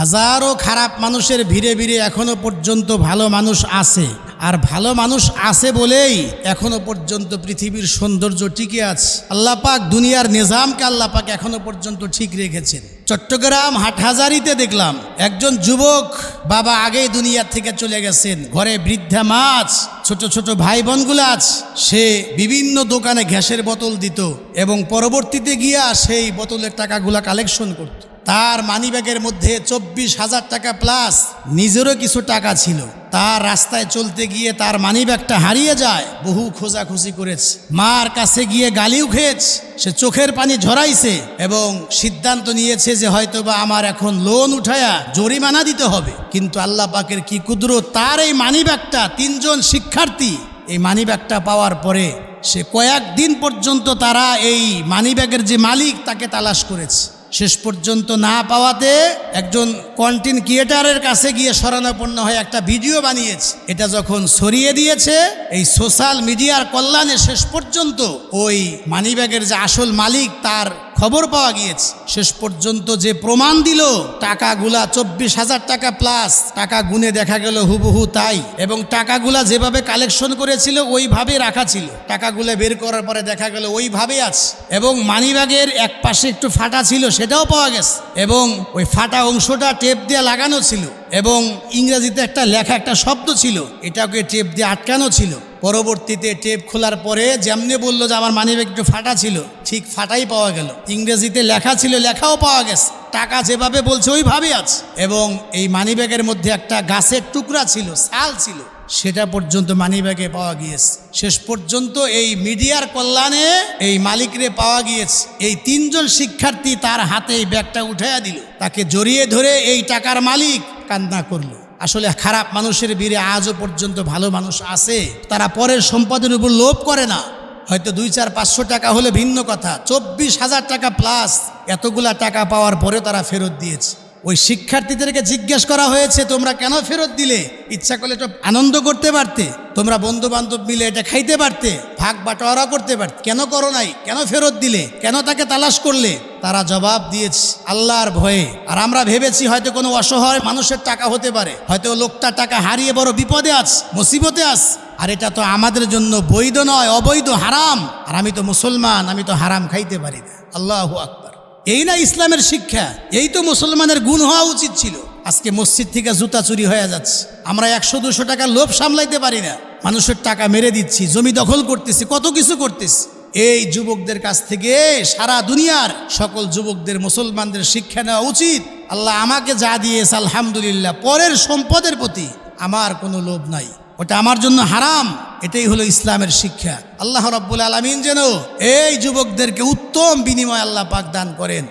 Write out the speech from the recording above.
হাজারো খারাপ মানুষের ভিড়ে ভিড়ে এখনো পর্যন্ত ভালো মানুষ আছে, আর ভালো মানুষ আছে বলেই এখনো পর্যন্ত পৃথিবীর সৌন্দর্য টিকে আছে। আল্লাহ পাক দুনিয়ার নিজামকে আল্লাহ পাক এখনো পর্যন্ত ঠিক রেখেছেন। চট্টগ্রাম হাটহাজারিতে দেখলাম একজন যুবক বাবা আগেই দুনিয়ার থেকে চলে গেছেন, ঘরে বৃদ্ধা মাছ, ছোট ছোট ভাই বোনগুলো আছে। সে বিভিন্ন দোকানে গ্যাসের বোতল দিত এবং পরবর্তীতে গিয়া সেই বোতলের টাকাগুলা কালেকশন করত। তার মানিব্যাগের মধ্যে 24,000 টাকা প্লাস নিজেরও কিছু টাকা ছিল। তার রাস্তায় চলতে গিয়ে তার মানিব্যাগটা হারিয়ে যায়। বহু খোঁজাখুঁজি করেছে, মার কাছে গিয়ে গালিও খেয়েছে, সে চোখের পানি ঝরাইছে এবং সিদ্ধান্ত নিয়েছে যে হয়তোবা আমার এখন লোন উঠায়া জরিমানা দিতে হবে। কিন্তু আল্লাহ পাকের কি কুদরত, তার এই মানিব্যাগটা, 3 জন শিক্ষার্থী এই মানিব্যাগটা পাওয়ার পরে সে কয়েকদিন পর্যন্ত তারা এই মানিব্যাগের যে মালিক তাকে তালাশ করেছে। শেষ পর্যন্ত না পাওয়াতে একজন কন্টেন্ট ক্রিয়েটারের কাছে গিয়ে শরণাপন্ন হয়ে একটা ভিডিও বানিয়েছে। এটা যখন ছড়িয়ে দিয়েছে এই সোশ্যাল মিডিয়ার কল্যাণে, শেষ পর্যন্ত ওই মানিব্যাগের যে আসল মালিক তার খবর পাওয়া গিয়েছে। শেষ পর্যন্ত যে প্রমাণ দিল, টাকাগুলা 24,000 টাকা প্লাস টাকা গুনে দেখা গেল হুবহু তাই, এবং টাকাগুলা যেভাবে কালেকশন করেছিল ওইভাবে রাখা ছিল। টাকাগুলা বের করার পরে দেখা গেল ওইভাবে আছে, এবং মানিব্যাগের এক পাশে একটু ফাটা ছিল সেটাও পাওয়া গেছে, এবং ওই ফাটা অংশটা টেপ দিয়ে লাগানো ছিল, এবং ইংরেজিতে একটা লেখা একটা শব্দ ছিল, এটাকে টেপ দিয়ে আটকানো ছিল। পরবর্তীতে টেপ খোলার পরে যেমনি বললো যে আমার মানিব্যাগ একটু ফাটা ছিল, ঠিক ফাটাই পাওয়া গেল। ইংরেজিতে লেখা ছিল, লেখাও পাওয়া গেছে, টাকা যেভাবে বলছে ওইভাবে আছে। এবং এই মানিব্যাগের মধ্যে একটা গাছের টুকরা ছিল, ছাল ছিল, সেটা পর্যন্ত মানিব্যাগে পাওয়া গিয়েছে। শেষ পর্যন্ত এই মিডিয়ার কল্যাণে এই মালিকরে পাওয়া গিয়েছে। এই 3 জন শিক্ষার্থী তার হাতে এই ব্যাগটা উঠাইয়া দিল, তাকে জড়িয়ে ধরে এই টাকার মালিক কান্না করলো। আসলে খারাপ মানুষের ভিড়ে আজও পর্যন্ত ভালো মানুষ আছে, তারা পরের সম্পদের উপর লোভ করে না। হয়তো 200-500 টাকা হলে ভিন্ন কথা, 24,000 টাকা প্লাস এতগুলা টাকা পাওয়ার পরেও তারা ফেরত দিয়েছে। ওই শিক্ষার্থীদেরকে জিজ্ঞেস করা হয়েছে, তোমরা কেন ফেরত দিলে? ইচ্ছা করলে তো আনন্দ করতে পারতে, তোমরা বন্ধু বান্ধব মিলে এটা খাইতে পারতে, ভাগ বাটোয়ারা করতে পারতে, কেন করো নাই? কেন ফেরত দিলে? কেন তাকে তালাশ করলে? তারা জবাব দিয়েছে আল্লাহর ভয়ে। আর আমরা ভেবেছি হয়তো কোনো অসহায় মানুষের টাকা হতে পারে, হয়তো লোকটা টাকা হারিয়ে বড় বিপদে আছে, মুসিবতে আছে। আর এটা তো আমাদের জন্য বৈধ নয়, অবৈধ, হারাম। আর আমি তো মুসলমান, আমি তো হারাম খাইতে পারি না। আল্লাহু আকবার। এই না ইসলামের শিক্ষা, এই তো মুসলমানের গুণ হওয়া উচিত ছিল। আজকে মসজিদ থেকে জুতা চুরি হয়ে যাচ্ছে, আমরা 100-200 টাকার লোভ সামলাইতে পারি না, মানুষের টাকা মেরে দিচ্ছি, জমি দখল করতেছি, কত কিছু করতেছি। এই যুবকদের কাছ থেকে সারা দুনিয়ার সকল যুবকদের, মুসলমানদের শিক্ষা নেওয়া উচিত। আল্লাহ আমাকে যা দিয়েছে আলহামদুলিল্লাহ, পরের সম্পদের প্রতি আমার কোনো লোভ নাই, ওটা আমার জন্য হারাম। এটাই হলো ইসলামের শিক্ষা। আল্লাহ রাব্বুল আলামিন যেন এই যুবকদেরকে উত্তম বিনিময় আল্লাহ পাক দান করেন।